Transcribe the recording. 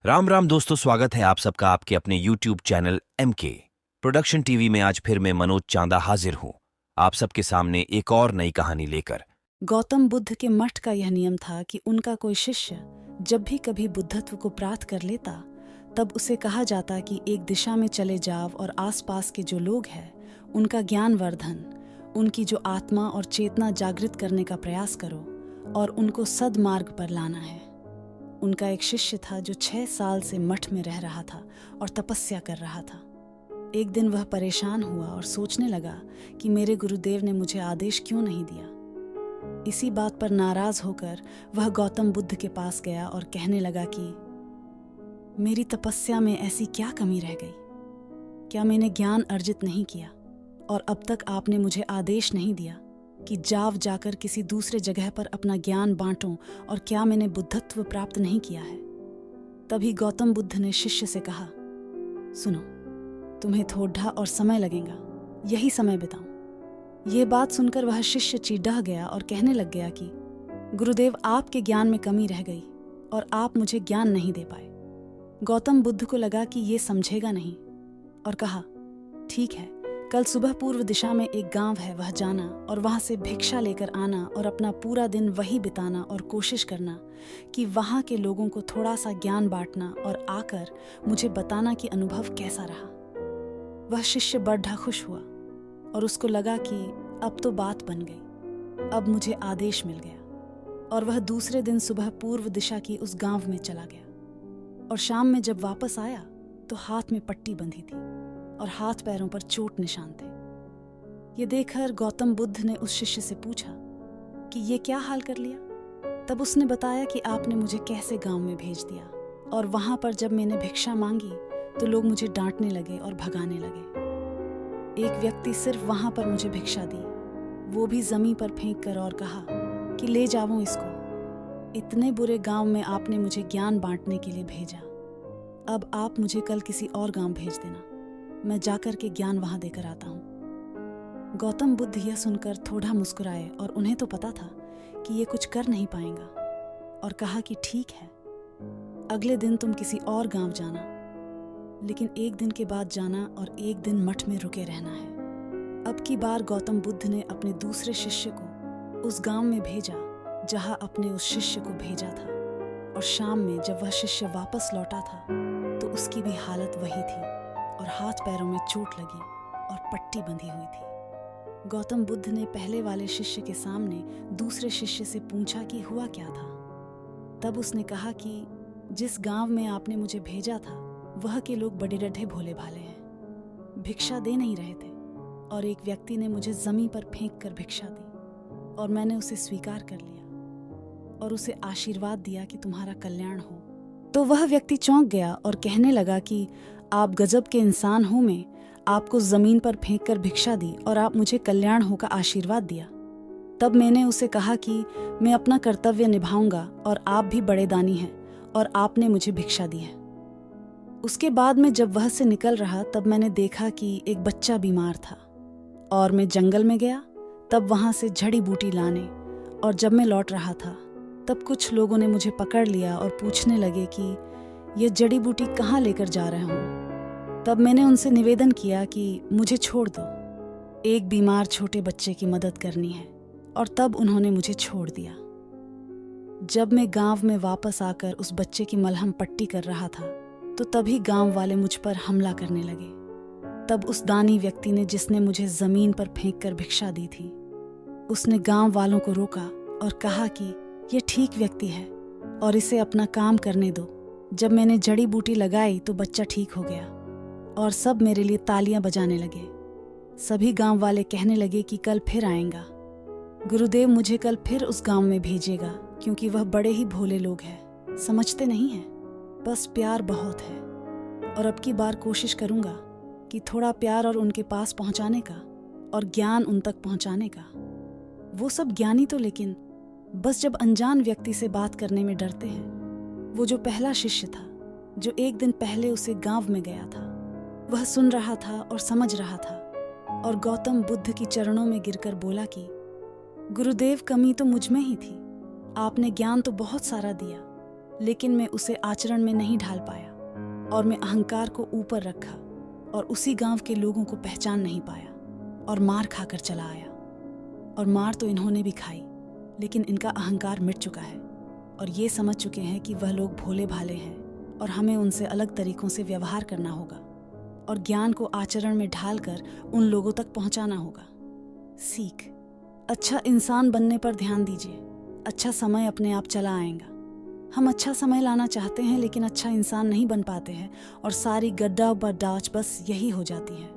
राम राम दोस्तों, स्वागत है आप सबका आपके अपने YouTube channel MK production TV में। आज फिर मैं मनोज चांदा हाजिर हूँ आप सबके सामने एक और नई कहानी लेकर। गौतम बुद्ध के मठ का यह नियम था कि उनका कोई शिष्य जब भी कभी बुद्धत्व को प्राप्त कर लेता तब उसे कहा जाता कि एक दिशा में चले जाओ और आसपास के जो लोग हैं उनका ज्ञान वर्धन, उनकी जो आत्मा और चेतना जागृत करने का प्रयास करो और उनको सद्मार्ग पर लाना है। उनका एक शिष्य था जो 6 साल से मठ में रह रहा था और तपस्या कर रहा था। एक दिन वह परेशान हुआ और सोचने लगा कि मेरे गुरुदेव ने मुझे आदेश क्यों नहीं दिया। इसी बात पर नाराज होकर वह गौतम बुद्ध के पास गया और कहने लगा कि मेरी तपस्या में ऐसी क्या कमी रह गई? क्या मैंने ज्ञान अर्जित नहीं किया और अब तक आपने मुझे आदेश नहीं दिया कि जाकर किसी दूसरे जगह पर अपना ज्ञान बांटूं, और क्या मैंने बुद्धत्व प्राप्त नहीं किया है? तभी गौतम बुद्ध ने शिष्य से कहा, सुनो, तुम्हें थोड़ा और समय लगेगा, यही समय बिताऊं। ये बात सुनकर वह शिष्य चिढ़ गया और कहने लग गया कि गुरुदेव, आपके ज्ञान में कमी रह गई और आप मुझे ज्ञान नहीं दे पाए। गौतम बुद्ध को लगा कि ये समझेगा नहीं और कहा, ठीक है, कल सुबह पूर्व दिशा में एक गांव है, वह जाना और वहां से भिक्षा लेकर आना और अपना पूरा दिन वही बिताना और कोशिश करना कि वहां के लोगों को थोड़ा सा ज्ञान बांटना और आकर मुझे बताना कि अनुभव कैसा रहा। वह शिष्य बड़ा खुश हुआ और उसको लगा कि अब तो बात बन गई, अब मुझे आदेश मिल गया। और वह दूसरे दिन सुबह पूर्व दिशा की उस गांव में चला गया और शाम में जब वापस आया तो हाथ में पट्टी बंधी थी और हाथ पैरों पर चोट निशान थे। ये देखकर गौतम बुद्ध ने उस शिष्य से पूछा कि ये क्या हाल कर लिया? तब उसने बताया कि आपने मुझे कैसे गांव में भेज दिया और वहां पर जब मैंने भिक्षा मांगी तो लोग मुझे डांटने लगे और भगाने लगे। एक व्यक्ति सिर्फ वहां पर मुझे भिक्षा दी, वो भी जमीन पर फेंक कर, और कहा कि ले जाओ इसको। इतने बुरे गांव में आपने मुझे ज्ञान बांटने के लिए भेजा, अब आप मुझे कल किसी और गांव भेज देना, मैं जाकर के ज्ञान वहां देकर आता हूं। गौतम बुद्ध यह सुनकर थोड़ा मुस्कुराए और उन्हें तो पता था कि ये कुछ कर नहीं पाएगा, और कहा कि ठीक है, अगले दिन तुम किसी और गांव जाना, लेकिन एक दिन के बाद जाना और एक दिन मठ में रुके रहना है। अब की बार गौतम बुद्ध ने अपने दूसरे शिष्य को उस गांव में भेजा जहां अपने उस शिष्य को भेजा था, और शाम में जब वह शिष्य वापस लौटा था तो उसकी भी हालत वही थी और हाथ पैरों में चोट लगी और पट्टी बंधी हुई थी। गौतम बुद्ध ने पहले वाले शिष्य के सामने दूसरे शिष्य से पूछा कि हुआ क्या था। तब उसने कहा कि जिस गांव में आपने मुझे भेजा था वह के लोग बड़े डढ़े भोले भाले हैं, भिक्षा दे नहीं रहे थे, और एक व्यक्ति ने मुझे जमीन पर फेंक कर भिक्षा दी और मैंने उसे स्वीकार कर लिया और उसे आशीर्वाद दिया कि तुम्हारा कल्याण हो। तो वह व्यक्ति चौंक गया और कहने लगा कि आप गजब के इंसान हो, मैं आपको जमीन पर फेंक कर भिक्षा दी और आप मुझे कल्याण हो का आशीर्वाद दिया। तब मैंने उसे कहा कि मैं अपना कर्तव्य निभाऊंगा और आप भी बड़े दानी हैं और आपने मुझे भिक्षा दी है। उसके बाद में जब वह से निकल रहा तब मैंने देखा कि एक बच्चा बीमार था और मैं जंगल में गया तब वहां से जड़ी बूटी लाने, और जब मैं लौट रहा था तब कुछ लोगों ने मुझे पकड़ लिया और पूछने लगे कि ये जड़ी बूटी कहाँ लेकर जा रहे हो। तब मैंने उनसे निवेदन किया कि मुझे छोड़ दो, एक बीमार छोटे बच्चे की मदद करनी है, और तब उन्होंने मुझे छोड़ दिया। जब मैं गांव में वापस आकर उस बच्चे की मलहम पट्टी कर रहा था तो तभी गांव वाले मुझ पर हमला करने लगे। तब उस दानी व्यक्ति ने, जिसने मुझे जमीन पर फेंक कर भिक्षा दी थी, उसने गांव वालों को रोका और कहा कि ये ठीक व्यक्ति है और इसे अपना काम करने दो। जब मैंने जड़ी बूटी लगाई तो बच्चा ठीक हो गया और सब मेरे लिए तालियां बजाने लगे। सभी गांव वाले कहने लगे कि कल फिर आएगा, गुरुदेव मुझे कल फिर उस गांव में भेजेगा, क्योंकि वह बड़े ही भोले लोग हैं, समझते नहीं हैं, बस प्यार बहुत है। और अब की बार कोशिश करूंगा कि थोड़ा प्यार और उनके पास पहुंचाने का और ज्ञान उन तक पहुंचाने का। वो सब ज्ञानी तो, लेकिन बस जब अनजान व्यक्ति से बात करने में डरते हैं। वो जो पहला शिष्य था जो एक दिन पहले उसे गांव में गया था, वह सुन रहा था और समझ रहा था, और गौतम बुद्ध की चरणों में गिरकर बोला कि गुरुदेव, कमी तो मुझ में ही थी, आपने ज्ञान तो बहुत सारा दिया, लेकिन मैं उसे आचरण में नहीं ढाल पाया और मैं अहंकार को ऊपर रखा और उसी गांव के लोगों को पहचान नहीं पाया और मार खाकर चला आया। और मार तो इन्होंने भी खाई, लेकिन इनका अहंकार मिट चुका है और ये समझ चुके हैं कि वह लोग भोले भाले हैं और हमें उनसे अलग तरीकों से व्यवहार करना होगा और ज्ञान को आचरण में ढालकर उन लोगों तक पहुंचाना होगा। सीख, अच्छा इंसान बनने पर ध्यान दीजिए, अच्छा समय अपने आप चला आएगा। हम अच्छा समय लाना चाहते हैं लेकिन अच्छा इंसान नहीं बन पाते हैं और सारी गड्ढा बर्दाश्त बस यही हो जाती है।